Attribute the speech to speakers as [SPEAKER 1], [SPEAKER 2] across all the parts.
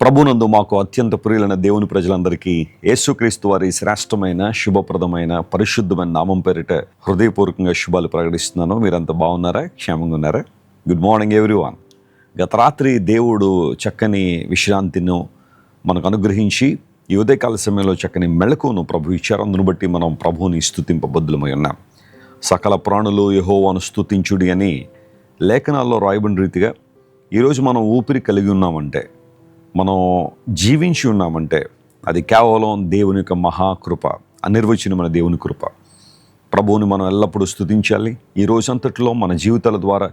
[SPEAKER 1] ప్రభునందు మాకు అత్యంత ప్రియులైన దేవుని ప్రజలందరికీ యేసుక్రీస్తు వారి శ్రేష్టమైన శుభప్రదమైన పరిశుద్ధమైన నామం పేరిట హృదయపూర్వకంగా శుభాలు ప్రకటిస్తున్నాను. మీరంతా బాగున్నారా? క్షేమంగా ఉన్నారా? Good morning everyone. గత రాత్రి దేవుడు చక్కని విశ్రాంతిను మనకు అనుగ్రహించి ఈ ఉదయకాల సమయంలో చక్కని మెళకువను ప్రభు ఇచ్చారు. అందును బట్టి మనం ప్రభువుని స్తుతింపబద్ధులమై ఉన్నాం. సకల ప్రాణులు యెహోవాను స్తుతించుడి అని లేఖనాల్లో రాయబడిన రీతిగా ఈరోజు మనం ఊపిరి కలిగి ఉన్నామంటే, మనం జీవించి ఉన్నామంటే అది కేవలం దేవుని యొక్క మహాకృప, అనిర్వచనమైన దేవుని కృప. ప్రభువుని మనం ఎల్లప్పుడూ స్తుతించాలి. ఈ రోజంతట్లో మన జీవితాల ద్వారా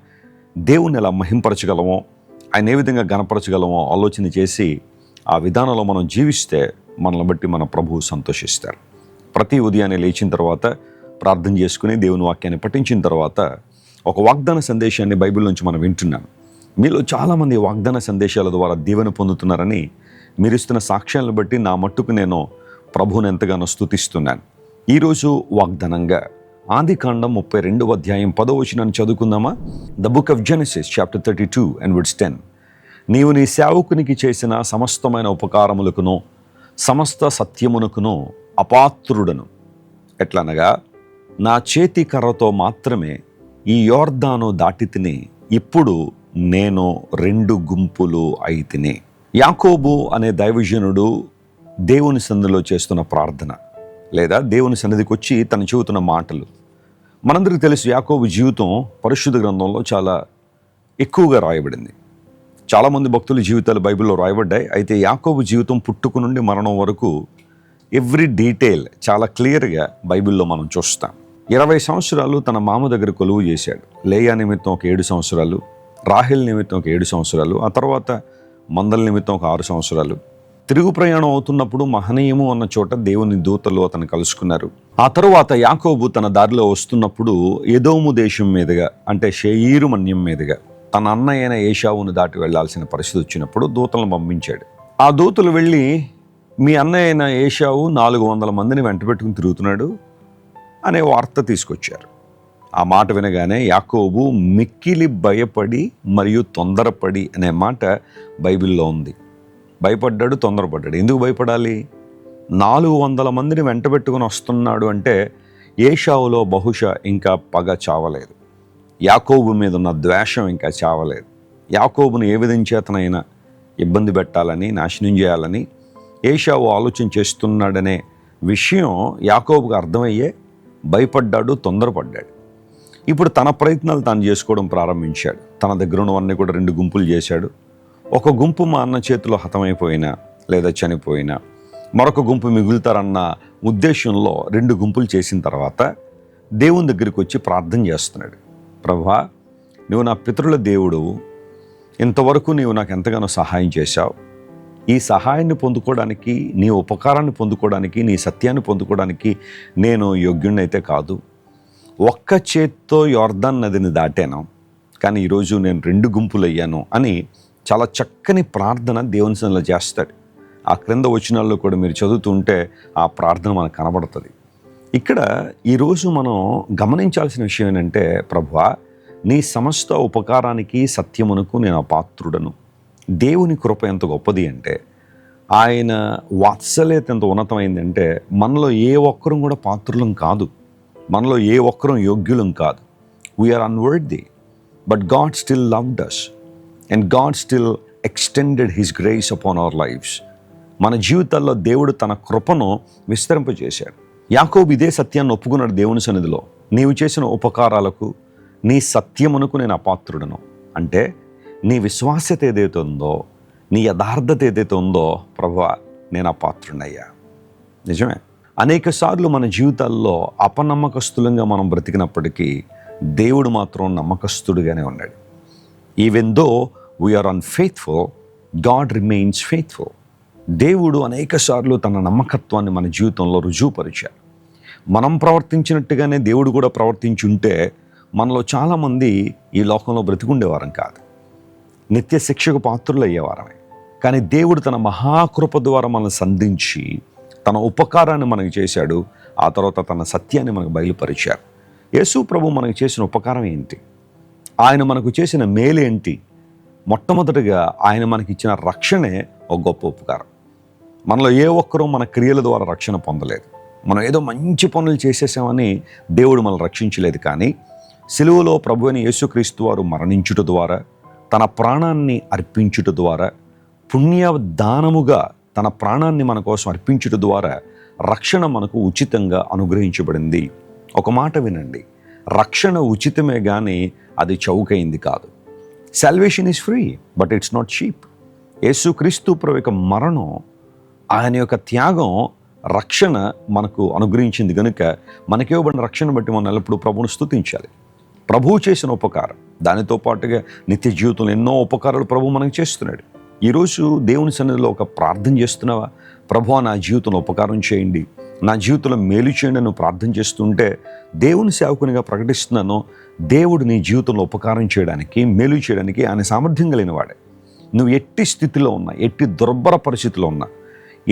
[SPEAKER 1] దేవుని ఎలా మహింపరచగలమో, ఆయన ఏ విధంగా గణపరచగలమో ఆలోచన చేసి ఆ విధానంలో మనం జీవిస్తే మనల్ని బట్టి మన ప్రభువు సంతోషిస్తారు. ప్రతి ఉదయాన్నే లేచిన తర్వాత ప్రార్థన చేసుకుని దేవుని వాక్యాన్ని పఠించిన తర్వాత ఒక వాగ్దాన సందేశాన్ని బైబిల్ నుంచి మనం వింటున్నాం. మీలో చాలామంది వాగ్దాన సందేశాల ద్వారా దీవెన పొందుతున్నారని మీరు ఇస్తున్న సాక్ష్యాలను బట్టి నా మట్టుకు నేను ప్రభువుని ఎంతగానో స్తుతిస్తున్నాను. ఈరోజు వాగ్దానంగా ఆదికాండం 32వ అధ్యాయం 10వ వచనాన్ని చదువుకుందామా? The book of Genesis chapter 32 and verse 10. నీవు నీ సేవకునికి చేసిన సమస్తమైన ఉపకారములకును సమస్త సత్యమునకును అపాత్రుడను. ఎట్లనగా నా చేతి కర్రతో మాత్రమే ఈ యోర్దాను దాటి తిని, ఇప్పుడు నేను 2 గుంపులు అయితిని. యాకోబు అనే దైవజనుడు దేవుని సన్నిధిలో చేస్తున్న ప్రార్థన, లేదా దేవుని సన్నిధికి వచ్చి తను చెబుతున్న మాటలు. మనందరికీ తెలుసు, యాకోబు జీవితం పరిశుద్ధ గ్రంథంలో చాలా ఎక్కువగా రాయబడింది. చాలామంది భక్తుల జీవితాలు బైబిల్లో రాయబడ్డాయి. అయితే యాకోబు జీవితం పుట్టుక నుండి మరణం వరకు ఎవ్రీ డీటెయిల్ చాలా క్లియర్గా బైబిల్లో మనం చూస్తాం. 20 సంవత్సరాలు తన మామ దగ్గర కొలువు చేశాడు. లేయా నిమిత్తం ఒక 7 సంవత్సరాలు, రాహేల్ నిమిత్తం ఒక 7 సంవత్సరాలు, ఆ తర్వాత మందల నిమిత్తం ఒక 6 సంవత్సరాలు. తిరుగు ప్రయాణం అవుతున్నప్పుడు మహనీయము అన్న చోట దేవుని దూతలు అతను కలుసుకున్నారు. ఆ తరువాత యాకోబు తన దారిలో వస్తున్నప్పుడు ఎదోము దేశం మీదుగా, అంటే షేయీరు మన్యం మీదుగా తన అన్నయ్యైన ఏశావును దాటి వెళ్లాల్సిన పరిస్థితి వచ్చినప్పుడు దూతలను పంపించాడు. ఆ దూతలు వెళ్ళి, మీ అన్నయ్య అయిన ఏశావు 400 మందిని వెంట పెట్టుకుని తిరుగుతున్నాడు అనే వార్త తీసుకొచ్చారు. ఆ మాట వినగానే యాకోబు మిక్కిలి భయపడి మరియు తొందరపడి అనే మాట బైబిల్లో ఉంది. భయపడ్డాడు, తొందరపడ్డాడు. ఎందుకు భయపడాలి? 400 మందిని వెంట పెట్టుకుని వస్తున్నాడు అంటే ఏశావులో బహుశా ఇంకా పగ చావలేదు. యాకోబు మీద ఉన్న ద్వేషం ఇంకా చావలేదు. యాకోబును ఏ విధం చేతనైనా ఇబ్బంది పెట్టాలని, నాశనం చేయాలని ఏశావు ఆలోచన చేస్తున్నాడనే విషయం యాకోబుకు అర్థమయ్యే భయపడ్డాడు, తొందరపడ్డాడు. ఇప్పుడు తన ప్రయత్నాలు తాను చేసుకోవడం ప్రారంభించాడు. తన దగ్గర ఉన్నవన్నీ కూడా 2 గుంపులు చేశాడు. ఒక గుంపు మా అన్న చేతిలో హతమైపోయినా లేదా చనిపోయినా మరొక గుంపు మిగులుతారన్న ఉద్దేశంలో 2 గుంపులు చేసిన తర్వాత దేవుని దగ్గరికి వచ్చి ప్రార్థన చేస్తున్నాడు. ప్రభువా, నువ్వు నా పితరుల దేవుడు, ఇంతవరకు నీవు నాకు ఎంతగానో సహాయం చేశావు. ఈ సహాయాన్ని పొందుకోవడానికి, నీ ఉపకారాన్ని పొందుకోవడానికి, నీ సత్యాన్ని పొందుకోవడానికి నేను యోగ్యుణ్ణైతే కాదు. ఒక్క చేత్తో యోర్దాన్ నదిని దాటాను, కానీ ఈరోజు నేను 2 గుంపులు అయ్యాను అని చాలా చక్కని ప్రార్థన దేవుని సన్నిధిలో చేస్తాడు. ఆ క్రింద వచనాల్లో కూడా మీరు చదువుతుంటే ఆ ప్రార్థన మనకు కనబడుతుంది. ఇక్కడ ఈరోజు మనం గమనించాల్సిన విషయం ఏంటంటే, ప్రభువా, నీ సమస్త ఉపకారానికి సత్యమునకు నేను అపాత్రుడను. దేవుని కృప ఎంత గొప్పది అంటే, ఆయన వాత్సల్యత ఎంత ఉన్నతమైందంటే, మనలో ఏ ఒక్కరం కూడా పాత్రులం కాదు, మనలో ఏ ఒక్కరం యోగ్యులం కాదు. We are unworthy, but God still loved us and God still extended his grace upon our lives. మన జీవితాల్లో దేవుడు తన కృపను విస్తరింపజేశాడు. యాకోబు ఇదే సత్యాన్ని ఒప్పుకున్నాడు దేవుని సన్నిధిలో. నీవు చేసిన ఉపకారాలకు, నీ సత్యమునకు నేను అపాత్రుడను. అంటే నీ విశ్వాస్యత ఏదైతే ఉందో, నీ యథార్థత ఏదైతే ఉందో, ప్రభువా, నేను అపాత్రుడయ్యా. నిజమే, అనేక సార్లు మన జీవితాల్లో అపనమ్మకస్తులంగా మనం బ్రతికినప్పటికీ దేవుడు మాత్రం నమ్మకస్తుడుగానే ఉన్నాడు. Even though we are unfaithful, God remains faithful. దేవుడు అనేక సార్లు తన నమ్మకత్వాన్ని మన జీవితంలో రుజువుపరిచారు. మనం ప్రవర్తించినట్టుగానే దేవుడు కూడా ప్రవర్తించి ఉంటే మనలో చాలామంది ఈ లోకంలో బ్రతికుండేవారం కాదు, నిత్య శిక్షకు పాత్రులు అయ్యేవారమే. కానీ దేవుడు తన మహాకృప ద్వారా మనల్ని సంధించి తన ఉపకారాన్ని మనకు చేశాడు. ఆ తర్వాత తన సత్యాన్ని మనకు బయలుపరిచారు. యేసు ప్రభు మనకు చేసిన ఉపకారం ఏంటి? ఆయన మనకు చేసిన మేలు ఏంటి? మొట్టమొదటిగా ఆయన మనకిచ్చిన రక్షణే ఒక గొప్ప ఉపకారం. మనలో ఏ ఒక్కరూ మన క్రియల ద్వారా రక్షణ పొందలేదు. మనం ఏదో మంచి పనులు చేసేసామని దేవుడు మనల్ని రక్షించలేదు. కానీ సిలువలో ప్రభువైన యేసుక్రీస్తు వారు మరణించుట ద్వారా, తన ప్రాణాన్ని అర్పించుట ద్వారా, పుణ్యదానముగా తన ప్రాణాన్ని మన కోసం అర్పించుట ద్వారా రక్షణ మనకు ఉచితంగా అనుగ్రహించబడింది. ఒక మాట వినండి, రక్షణ ఉచితమే కానీ అది చౌకైంది కాదు. Salvation is free but it's not cheap. యేసుక్రీస్తు ప్రభు యొక్క మరణం, ఆయన యొక్క త్యాగం రక్షణ మనకు అనుగ్రహించింది కనుక మనకి ఇవ్వబడిన రక్షణ బట్టి మనం ఎల్లప్పుడూ ప్రభువును స్తుతించాలి. ప్రభువు చేసిన ఉపకారం, దానితో పాటుగా నిత్య జీవితంలో ఎన్నో ఉపకారాలు ప్రభువు మనకు చేస్తున్నాడు. ఈరోజు దేవుని సన్నిధిలో ఒక ప్రార్థన చేస్తున్నావా? ప్రభువా, నా జీవితంలో ఉపకారం చేయండి, నా జీవితంలో మేలు చేయండి నువ్వు ప్రార్థన చేస్తుంటే దేవుని సేవకునిగా ప్రకటిస్తున్నాను, దేవుడు నీ జీవితంలో ఉపకారం చేయడానికి, మేలు చేయడానికి ఆయన సామర్థ్యం కలిగిన వాడే. నువ్వు ఎట్టి స్థితిలో ఉన్నా, ఎట్టి దుర్భర పరిస్థితిలో ఉన్నా,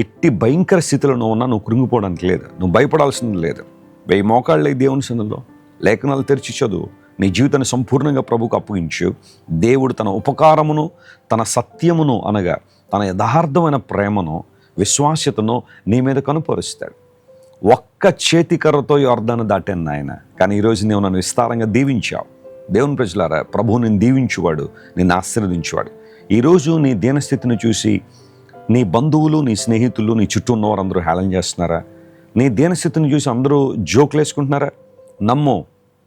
[SPEAKER 1] ఎట్టి భయంకర స్థితిలో ఉన్నా నువ్వు కృంగిపోవడానికి లేదు, నువ్వు భయపడాల్సింది లేదు. 1000 మోకాళ్ళే దేవుని సన్నిధిలో లేఖనాలు తెరిచి చదువు, నీ జీవితాన్ని సంపూర్ణంగా ప్రభువుకు అప్పగించు. దేవుడు తన ఉపకారమును, తన సత్యమును అనగా తన యథార్థమైన ప్రేమను, విశ్వాస్యతను నీ మీద కనుపరుస్తాడు. ఒక్క చేతికర్రతో యొర్దాను దాటాను నాయన, కానీ ఈరోజు నీవు నన్ను విస్తారంగా దీవించావు. దేవుని ప్రజలారా, ప్రభువు నిన్ను దీవించువాడు, నిన్ను ఆశీర్వదించువాడు. ఈరోజు నీ దీనస్థితిని చూసి నీ బంధువులు, నీ స్నేహితులు, నీ చుట్టూ ఉన్నవారు అందరూ హేళన చేస్తున్నారా? నీ దీనస్థితిని చూసి అందరూ జోకులు వేసుకుంటున్నారా? నమ్ము,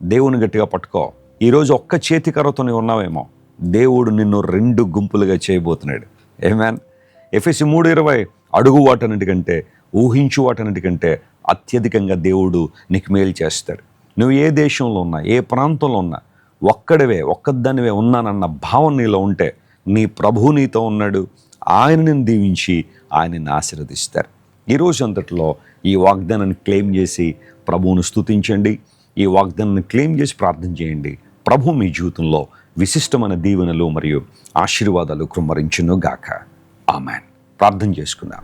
[SPEAKER 1] దేవుని గట్టిగా పట్టుకో. ఈరోజు ఒక్క చేతికర్రతో నీవు ఉన్నావేమో, దేవుడు నిన్ను 2 గుంపులుగా చేయబోతున్నాడు. ఆమేన్. ఎఫెసీ 3:20 అడుగు వాటన్నిటికంటే, ఊహించు వాటన్నిటికంటే అత్యధికంగా దేవుడు నీకు మేలు చేస్తాడు. నువ్వు ఏ దేశంలో ఉన్నా, ఏ ప్రాంతంలో ఉన్నా, ఒక్కదానివే ఉన్నానన్న భావన నీలో ఉంటే నీ ప్రభువు నీతో ఉన్నాడు. ఆయన నిన్ను దీవించి ఆయన నిన్ను ఆశీర్వదిస్తారు. ఈరోజు అంతట్లో ఈ వాగ్దానాన్ని క్లెయిమ్ చేసి ప్రభువును స్తుతించండి. ఈ వాగ్దానాన్ని క్లెయిమ్ చేసి ప్రార్థన చేయండి. ప్రభు మీ జీవితంలో విశిష్టమైన దీవెనలు మరియు ఆశీర్వాదాలు కృమ్మరించును గాక. ఆమేన్. ప్రార్థన చేసుకుందాం.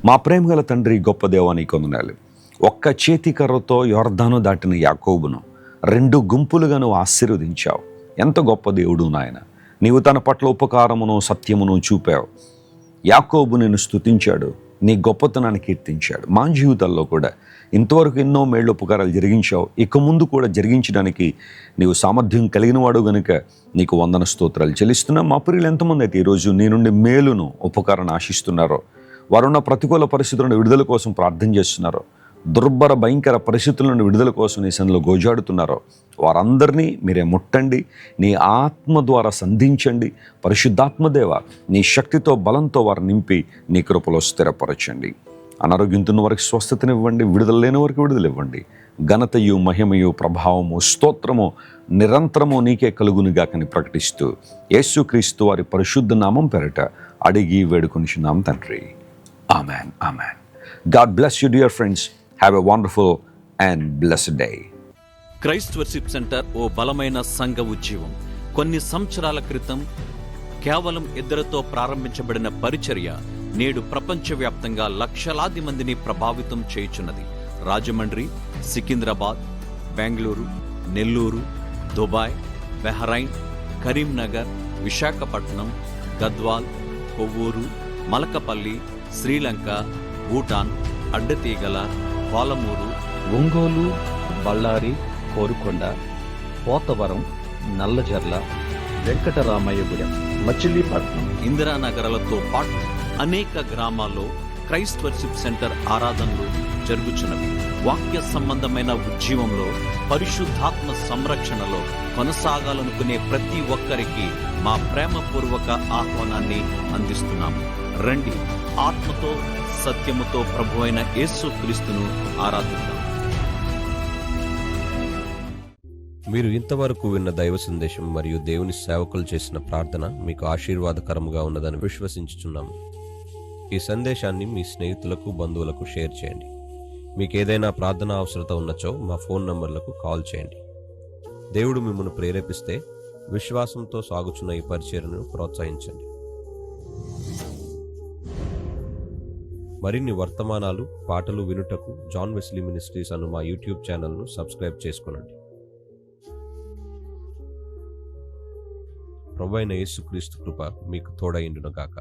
[SPEAKER 1] మా ప్రేమగల తండ్రి, గొప్ప దేవా, నీకు వందనాలు. ఒక్క చేతికర్రతో యొర్దాను దాటిన యాకోబును 2 గుంపులుగా నువ్వు ఆశీర్వదించావు. ఎంత గొప్ప దేవుడు నాయన. నీవు తన పట్ల ఉపకారమును, సత్యమును చూపావు. యాకోబు నిన్ను స్తుతించాడు, నీ గొప్పతనాన్ని కీర్తించాడు. మా జీవితాల్లో కూడా ఇంతవరకు ఎన్నో మేళ్ళు ఉపకారాలు జరిగించావు, ఇక ముందు కూడా జరిగించడానికి నీవు సామర్థ్యం కలిగిన వాడు గనుక నీకు వందన స్తోత్రాలు చెల్లిస్తున్నాం. మా ప్రియులు ఎంతమంది అయితే ఈరోజు నీ నుండి మేలును, ఉపకారాన్ని ఆశిస్తున్నారో, వారున్న ప్రతికూల పరిస్థితుల నుండి విడుదల కోసం ప్రార్థన చేస్తున్నారో, దుర్భర భయంకర పరిస్థితుల నుండి విడుదల కోసం నీ సన్నిధిలో గోజాడుతున్నారో, వారందరినీ మీరే ముట్టండి, నీ ఆత్మ ద్వారా సంధించండి. పరిశుద్ధాత్మదేవ, నీ శక్తితో, బలంతో వారు నింపి నీ కృపలో స్థిరపరచండి. అనారోగ్యంతో ఉన్న వారికి స్వస్థతనివ్వండి, విడుదల లేని వారికి విడుదల ఇవ్వండి. ఘనతయు, మహిమయు, ప్రభావము, స్తోత్రము నిరంతరము నీకే కలుగునుగాకని ప్రకటిస్తూ యేసుక్రీస్తు వారి పరిశుద్ధ నామం పేరిట అడిగి వేడుకొనిచున్నాం తండ్రి. Amen. Amen. God bless you, dear friends. Have a wonderful and blessed day.
[SPEAKER 2] Christ worship centre ఓ బలమైన సంఘ ఉజ్జీవం. కొన్ని సంవత్సరాల క్రితం కేవలం 2తో ప్రారంభించబడిన పరిచర్య నేడు ప్రపంచవ్యాప్తంగా లక్షలాది మందిని ప్రభావితం చేయుచున్నది. రాజమండ్రి, సికింద్రాబాద్, బెంగళూరు, నెల్లూరు, దుబాయ్, బెహ్రైన్, కరీంనగర్, విశాఖపట్నం, గద్వాల్, కొవ్వూరు, మలకపల్లి, శ్రీలంక, భూటాన్, అడ్డతీగల, పాలమూరు,
[SPEAKER 3] ఒంగోలు, బళ్ళారి, కోరుకొండ, పోతవరం, నల్లజర్ల, వెంకటరామయ్యగూడెం, మచిలీపట్నం,
[SPEAKER 2] ఇందిరానగర్లతో పాటు అనేక గ్రామాల్లో క్రైస్ట్ వర్షిప్ సెంటర్ ఆరాధనలు జరుగుచున్నవి. వాక్య సంబంధమైన ఉజ్జీవంలో, పరిశుద్ధాత్మ సంరక్షణలో కొనసాగాలనుకునే ప్రతి ఒక్కరికి మా ప్రేమపూర్వక ఆహ్వానాన్ని అందిస్తున్నాము. రండి, ఆత్మతో సత్యముతో ప్రభువైన యేసుక్రీస్తును ఆరాధిద్దాం.
[SPEAKER 4] మీరు ఇంతవరకు విన్న దైవ సందేశం మరియు దేవుని సేవకులు చేసిన ప్రార్థన మీకు ఆశీర్వాదకరముగా ఉన్నదని విశ్వసించుచున్నాము. ఈ సందేశాన్ని మీ స్నేహితులకు, బంధువులకు షేర్ చేయండి. మీకు ఏదైనా ప్రార్థన అవసరత ఉన్నచో మా ఫోన్ నంబర్లకు కాల్ చేయండి. దేవుడు మిమ్మల్ని ప్రేరేపిస్తే విశ్వాసంతో సాగుచున్న ఈ పరిచర్యను ప్రోత్సహించండి. మరిన్ని వర్తమానాలు, పాటలు వినుటకు జాన్ వెస్లీ మినిస్ట్రీస్ అను మా యూట్యూబ్ ఛానల్ను సబ్స్క్రైబ్ చేసుకొనండి. ప్రభువైన యేసుక్రీస్తు కృప మీకు తోడైండును గాక.